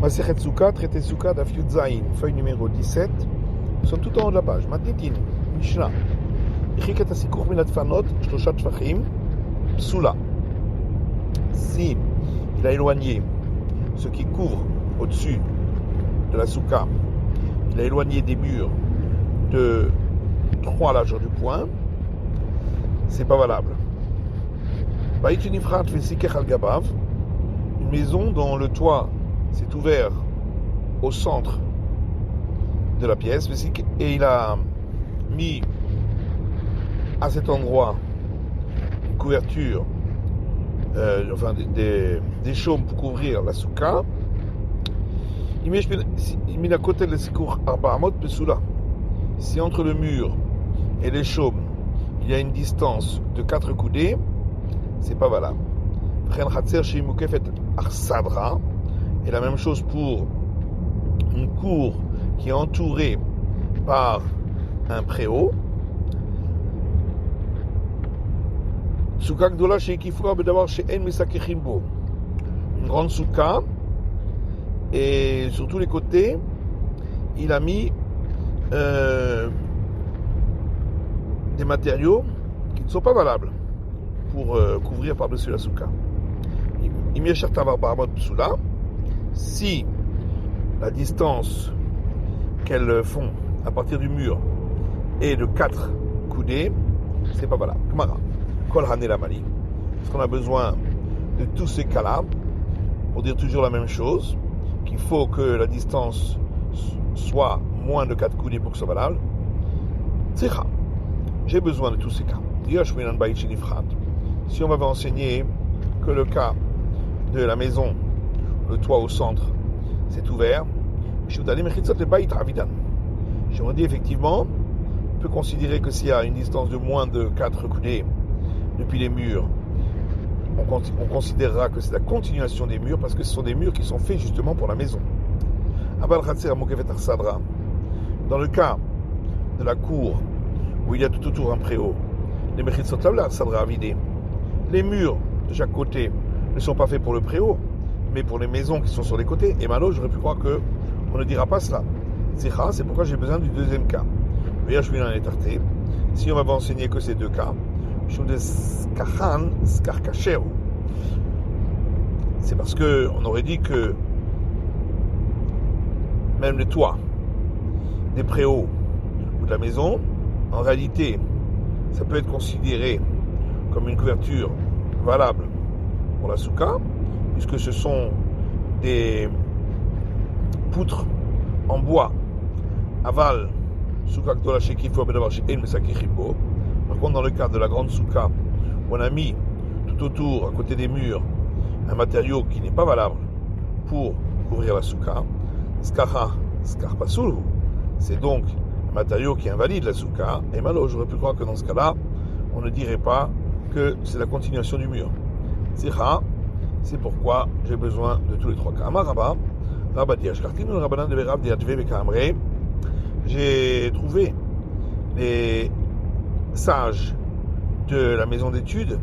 Masechet Souka, traité Souka d'Af Yud Zayin, feuille numéro 17. Nous sommes tout en haut de la page. Matnitin, Mishnah. Ichikat Asikour Milat Fanot, Shlosha Tfachim, Psula. Si il a éloigné ce qui couvre au-dessus de la Souka, il a éloigné des murs de 3 largeurs du poing, c'est pas valable. Une maison dont le toit s'est ouvert au centre de la pièce et il a mis à cet endroit une couverture, des chaumes pour couvrir la souka. Il met à côté de Sikour Arba Amot Pesula. Si entre le mur et les chaumes il y a une distance de 4 coudées, c'est pas valable. Et la même chose pour une cour qui est entourée par un préau. Une grande souka, et sur tous les côtés, il a mis des matériaux qui ne sont pas valables pour couvrir par-dessus la souka. Si la distance qu'elles font à partir du mur est de 4 coudées, c'est pas valable. Est-ce qu'on a besoin de tous ces cas-là pour dire toujours la même chose, qu'il faut que la distance soit moins de 4 coudées pour que ce soit valable? J'ai besoin de tous ces cas. Si on m'avait enseigné que le cas de la maison, le toit au centre, c'est ouvert, j'aurais dit effectivement, on peut considérer que s'il y a une distance de moins de 4 coudées depuis les murs, on considérera que c'est la continuation des murs parce que ce sont des murs qui sont faits justement pour la maison. Dans le cas de la cour où il y a tout autour un préau, les murs de chaque côté ne sont pas faits pour le préau, mais pour les maisons qui sont sur les côtés. Et maintenant, j'aurais pu croire qu'on ne dira pas cela. C'est pourquoi j'ai besoin du deuxième cas. Si on m'avait enseigné que ces deux cas, c'est parce qu'on aurait dit que même le toit des préaux ou de la maison, en réalité, ça peut être considéré comme une couverture valable pour la souka, puisque ce sont des poutres en bois aval souka gdola shekifo bedavar she'en mesakechimbo. Par contre, dans le cas de la grande souka, on a mis tout autour, à côté des murs, un matériau qui n'est pas valable pour couvrir la souka. Skacha skar pasul, c'est donc un matériau qui invalide la souka. Et malo, j'aurais pu croire que dans ce cas-là, on ne dirait pas que c'est la continuation du mur. C'est pourquoi j'ai besoin de tous les trois cas. J'ai trouvé les sages de la maison d'études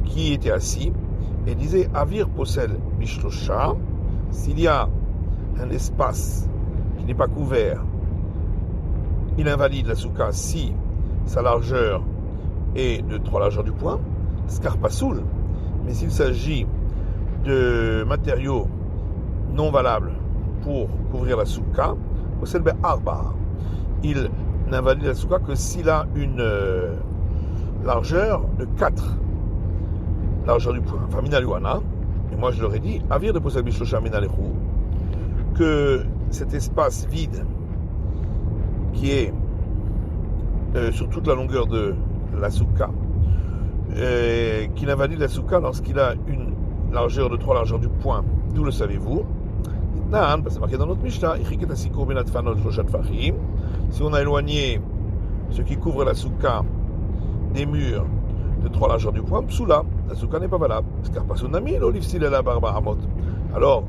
qui étaient assis et disaient Avir possède Bishlosha, s'il y a un espace qui n'est pas couvert, il invalide la souka si sa largeur est de 3 largeurs du poing, Skarpasoul. Mais s'il s'agit de matériaux non valables pour couvrir la souka, il n'invalide la souka que s'il a une largeur de 4 largeurs du poing. Enfin, minaluana, et moi je leur ai dit, avir de posel bishlosha minalechu, que cet espace vide qui est sur toute la longueur de la souka, qu'il invalide la souka lorsqu'il a une largeur de 3 largeurs du poing. D'où le savez-vous? C'est marqué dans notre Mishnah. Si on a éloigné ce qui couvre la souka des murs de 3 largeurs du poing, psula, la souka n'est pas valable. Alors,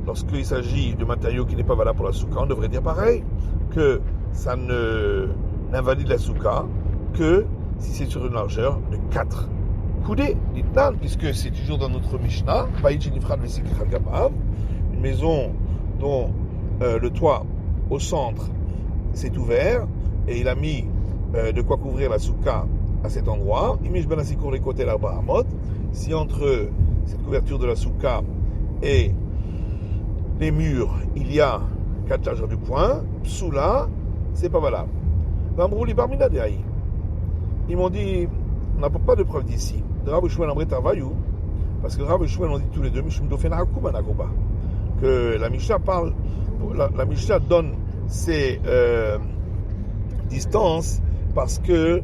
lorsqu'il s'agit de matériaux qui n'est pas valable pour la souka, on devrait dire pareil, que ça n'invalide la souka que si c'est sur une largeur de 4 coudées, puisque c'est toujours dans notre Mishnah, une maison dont le toit au centre s'est ouvert et il a mis de quoi couvrir la souka à cet endroit. Les côtés là-bas, si entre cette couverture de la souka et les murs, il y a 4 largeurs du poing, psoula, c'est pas valable. Ils m'ont dit, on n'a pas de preuve d'ici. Parce que Rav et Shmuel ont dit tous les deux, que la Mishnah parle, la Mishnah donne ces distances parce que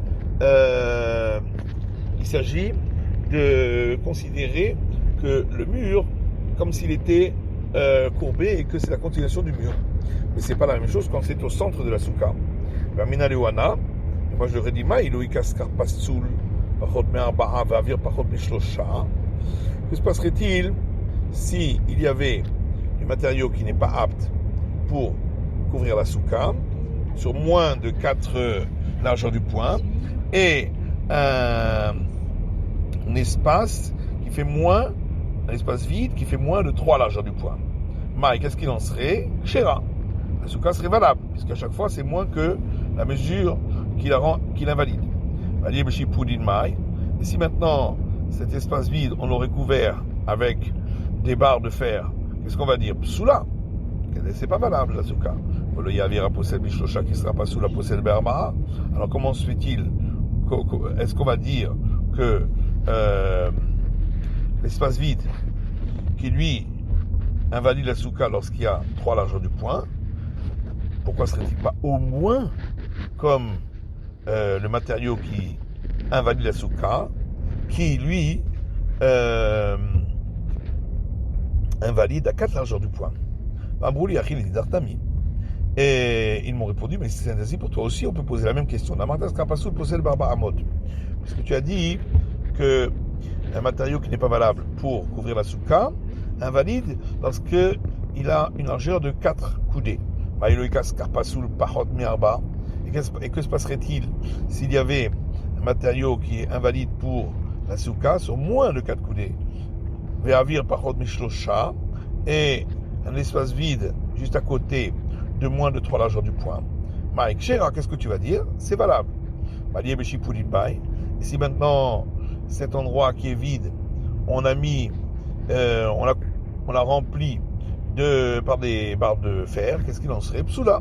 il s'agit de considérer que le mur, comme s'il était courbé et que c'est la continuation du mur. Mais c'est pas la même chose quand c'est au centre de la souka. Moi je leur ai dit, que se passerait-il si il y avait du matériau qui n'est pas apte pour couvrir la souka sur moins de 4 largeurs du poing et un espace qui fait moins, un espace vide qui fait moins de 3 largeurs du poing. Maï, qu'est-ce qu'il en serait? Kshera. La souka serait valable, puisqu'à chaque fois c'est moins que la mesure qui l'invalide. Et si maintenant cet espace vide on l'aurait couvert avec des barres de fer, qu'est-ce qu'on va dire? Psoula. C'est pas valable la souka. Le yavira possède bishlosha qui sera pas sous la possède berma. Alors comment se fait-il? Est-ce qu'on va dire que l'espace vide qui lui invalide la souka lorsqu'il y a 3 largeurs du poing, pourquoi serait-il pas au moins comme le matériau qui invalide la souka, qui lui invalide à 4 largeurs du poing? Et ils m'ont répondu, mais c'est ainsi pour toi aussi, on peut poser la même question. Parce que tu as dit que un matériau qui n'est pas valable pour couvrir la souka invalide lorsqu'il a une largeur de 4 coudées. Et que se passerait-il s'il y avait un matériau qui est invalide pour la souka sur moins de 4 coudées? Et un espace vide juste à côté de moins de 3 largeurs du poing. Mike Shera, qu'est-ce que tu vas dire? C'est valable. Et si maintenant cet endroit qui est vide, on a mis, on l'a rempli par des barres de fer, qu'est-ce qu'il en serait? Psoula.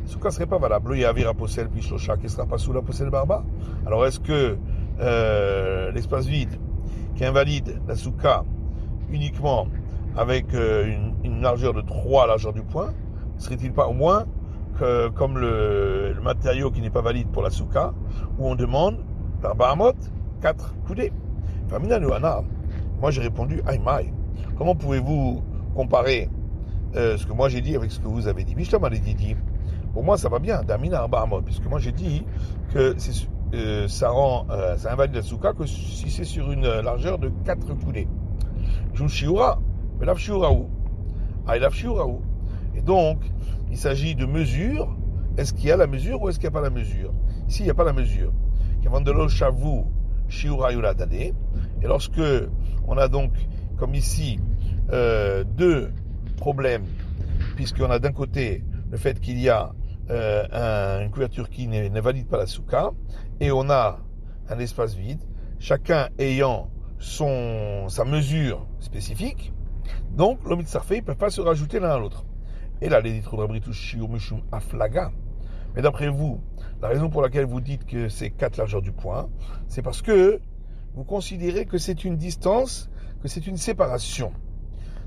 La souka serait pas valable. Il y a Avira Possel Pishlosha qui sera pas sous la Possel Barba. Alors est-ce que l'espace vide qui invalide la souka uniquement avec une largeur de 3 largeurs du poing, serait-il pas au moins comme le matériau qui n'est pas valide pour la souka, où on demande par Bahamot 4 coudées? Moi j'ai répondu Aïmaï. Comment pouvez-vous comparer ce que moi j'ai dit avec ce que vous avez dit? Bishlam a dit. Pour moi ça va bien, Damina Bahamot, puisque moi j'ai dit que ça invalide la souka que si c'est sur une largeur de 4 coudées. Joun Shiura. Et donc, il s'agit de mesure. Est-ce qu'il y a la mesure ou est-ce qu'il n'y a pas la mesure? Ici, il n'y a pas la mesure. Et lorsque on a donc, comme ici, 2 problèmes, puisqu'on a d'un côté le fait qu'il y a une couverture qui ne valide pas la souka, et on a un espace vide, chacun ayant sa mesure spécifique. Donc, l'homme sarfé, ils ne peuvent pas se rajouter l'un à l'autre. Et là, les litres de aflaga. Mais d'après vous, la raison pour laquelle vous dites que c'est 4 largeurs du poing, c'est parce que vous considérez que c'est une distance, que c'est une séparation.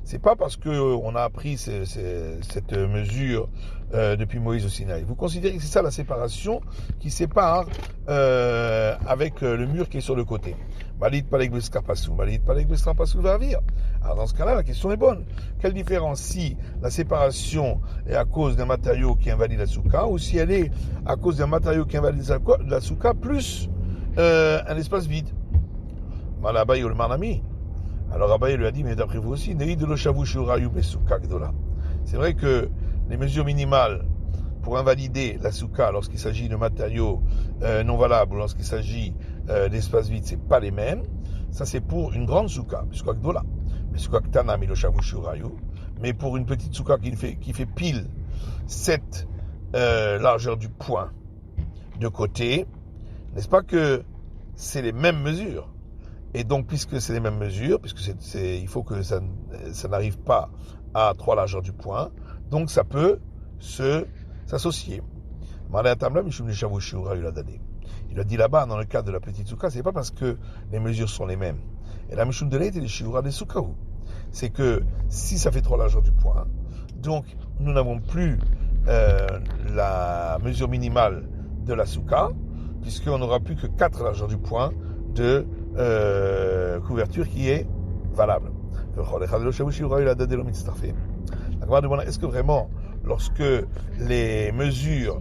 C'est pas parce qu'on a appris cette mesure depuis Moïse au Sinaï. Vous considérez que c'est ça la séparation qui sépare avec le mur qui est sur le côté. Malit palek beskarpasou, malit palek beskarpasou va vivre. Alors dans ce cas-là, la question est bonne. Quelle différence si la séparation est à cause d'un matériau qui invalide la souka ou si elle est à cause d'un matériau qui invalide la souka plus un espace vide? Malabaï ou le marnami. Alors Abaye lui a dit, mais d'après vous aussi, c'est vrai que les mesures minimales pour invalider la souka lorsqu'il s'agit de matériaux non valables ou lorsqu'il s'agit d'espace vide, c'est pas les mêmes. Ça c'est pour une grande souka, mais souka mais pour une petite souka qui fait pile 7 largeur du point de côté, n'est-ce pas que c'est les mêmes mesures? Et donc, puisque c'est les mêmes mesures, puisque il faut que ça n'arrive pas à 3 largeurs du point, donc ça peut s'associer. Il a dit là-bas, dans le cas de la petite souka, c'est pas parce que les mesures sont les mêmes. Et la mishum de l'ait et les shiura des soukaou. C'est que si ça fait 3 largeurs du point, donc nous n'avons plus la mesure minimale de la souka, puisqu'on n'aura plus que 4 largeurs du point de couverture qui est valable. La Gemara demande, est-ce que vraiment, lorsque les mesures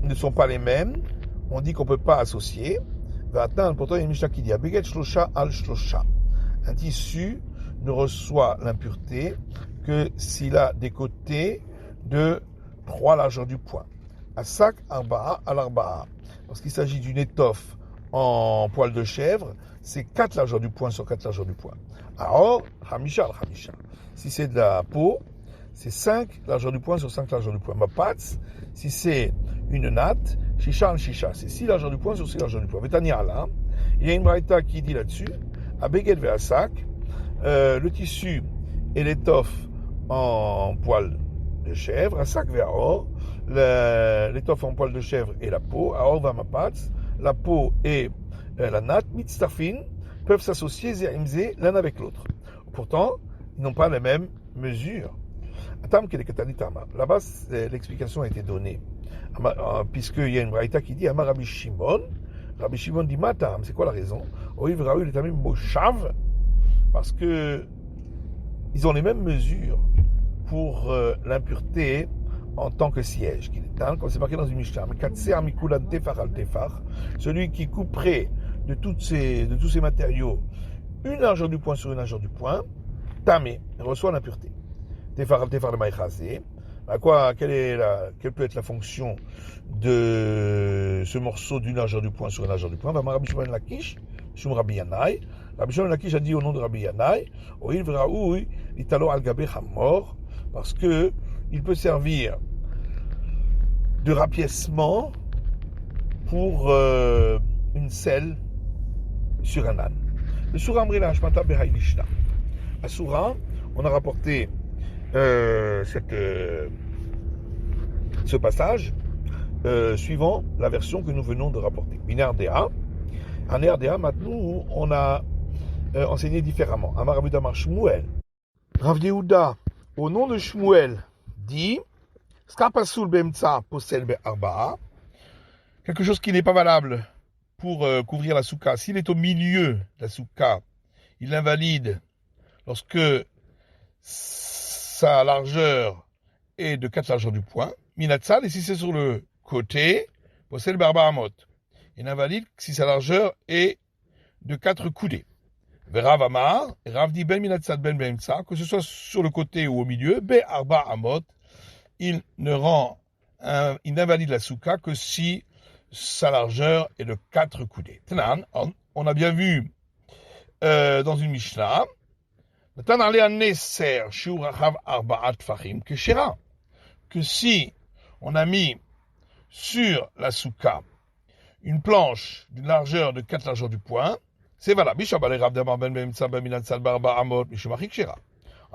ne sont pas les mêmes, on dit qu'on ne peut pas associer? Pourtant, il y a une Mishnah qui dit un tissu ne reçoit l'impureté que s'il a des côtés de 3 largeurs du point. Asak arba'a al arba'a. Lorsqu'il s'agit d'une étoffe en poil de chèvre, c'est 4 largeurs du point sur 4 largeurs du point. Alors, hamisha al hamisha. Si c'est de la peau, c'est 5 largeurs du point sur 5 largeurs du point. Mapatz, si c'est une natte, shisha al shisha, c'est 6 largeurs du point sur 6 largeurs du point. Vetania là, il y a une braïta qui dit là-dessus, abeged ve'asak, le tissu et l'étoffe en poil de chèvre, asak ve'aor, l'étoffe en poil de chèvre et la peau, aor va'mapatz, la peau et la natte, mitztafin, peuvent s'associer l'un avec l'autre. Pourtant, ils n'ont pas les mêmes mesures. Là-bas, l'explication a été donnée. Puisqu'il y a une braïta qui dit Amar Rabbi Shimon. Rabbi Shimon dit Matam, c'est quoi la raison? Parce que ils ont les mêmes mesures pour l'impureté en tant que siège. Comme c'est marqué dans une Mishnah. Celui qui couperait de tous ces matériaux une largeur du point sur une largeur du point, tamé, reçoit l'impureté. Tefar le maïchazé. Quelle peut être la fonction de ce morceau d'une largeur du point sur une largeur du point? Rabbi Shimon Lakish, Shum Rabbi Yanai. Rabbi Shimon Lakish a dit au nom de Rabbi Yanai, Oil Vraoui, Italo al Gabe Hamor, parce que il peut servir de rapiècement pour une selle sur un âne. Le Soura Amrila Hashmata Behaï Mishnah. À Soura, on a rapporté ce passage suivant la version que nous venons de rapporter. En RDA, maintenant, on a enseigné différemment. Amar Rabbi Damar Shmuel. Rav Yehuda, au nom de Shmuel, dit Skapasul Bemtsa Posel Be'arba'a, quelque chose qui n'est pas valable pour couvrir la souka. S'il est au milieu de la souka, il invalide lorsque sa largeur est de 4 largeurs du point. Minatsal, et si c'est sur le côté, possède Barbaramot. Il invalide si sa largeur est de 4 coudées. Rav Amar, Rav dit Ben Minatsal Ben Bemtsa, que ce soit sur le côté ou au milieu, Be Arba Amot, il n'invalide la souka que si sa largeur est de 4 coudées. On a bien vu dans une Mishnah, que si on a mis sur la souka une planche d'une largeur de 4 largeurs du point, c'est valable.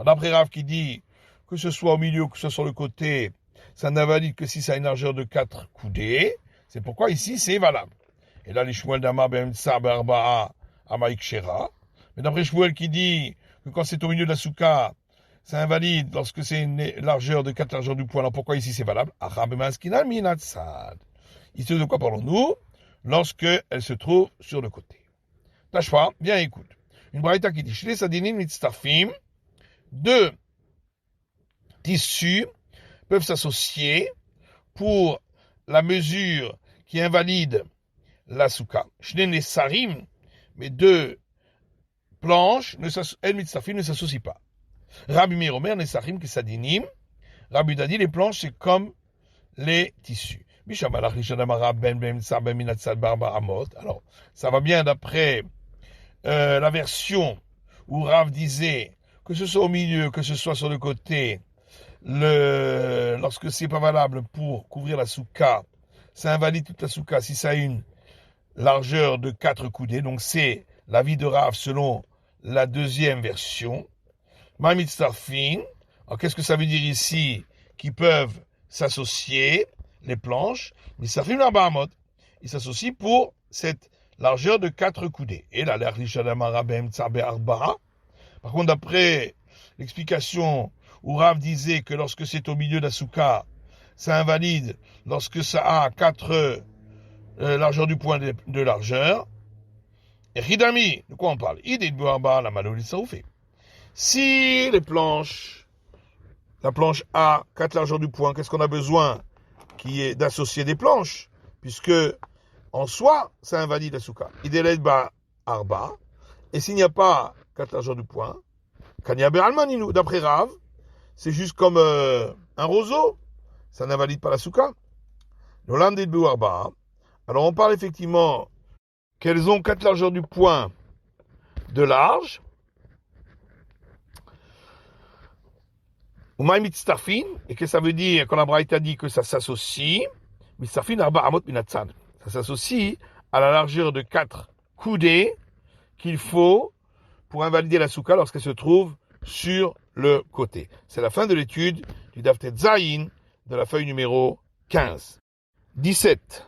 D'après Rav qui dit que ce soit au milieu ou que ce soit sur le côté, ça n'invalide que si ça a une largeur de 4 coudées. C'est pourquoi ici c'est valable. Et là, les Shmuel d'Amar Ben Barba'a Amaik Shera. Mais d'après Shmuel qui dit que quand c'est au milieu de la souka, ça invalide lorsque c'est une largeur de 4 largeurs du point. Alors pourquoi ici c'est valable? Ici de quoi parlons-nous? Lorsque elle se trouve sur le côté. Tashfa, bien écoute. Une braïta qui dit Shli Sadinim Mitztafim, 2 tissus peuvent s'associer pour la mesure qui invalide la souka. Shne Nesarim, mais 2 planches, El Mitztafim ne s'associent pas. Rabbi Meir Omer, Nesarim, Kesadinim. Rabbi Dadi, les planches, c'est comme les tissus. Alors, ça va bien d'après la version où Rav disait que ce soit au milieu, que ce soit sur le côté, lorsque c'est pas valable pour couvrir la souka, ça invalide toute la souka si ça a une largeur de 4 coudées. Donc c'est l'avis de Rav selon la deuxième version. Mamit Starfin. Alors qu'est-ce que ça veut dire ici? Qu'ils peuvent s'associer, les planches. Mitzarfin Arbaamot. Ils s'associent pour cette largeur de 4 coudées. Et là, par contre, d'après l'explication où Rav disait que lorsque c'est au milieu de la souka, ça invalide lorsque ça a 4 largeur du point de largeur. Et Ridami, de quoi on parle? La si la planche a 4 largeurs du point, qu'est-ce qu'on a besoin? Qui est d'associer des planches, puisque en soi, ça invalide la souka. Ideled ba arba, et s'il n'y a pas 4 largeurs du point, Kanyabe almaninu, d'après Rav, c'est juste comme un roseau, ça n'invalide pas la souka. Nolanded bu arba. Alors on parle effectivement qu'elles ont 4 largeurs du point de large. Ou mitzarfin, et que ça veut dire, quand la Braïta dit que ça s'associe, mitzarfin arba amot minatzad. Ça s'associe à la largeur de 4 coudées qu'il faut pour invalider la souka lorsqu'elle se trouve sur le côté. C'est la fin de l'étude du Daftet Zayin de la feuille numéro 15. 17.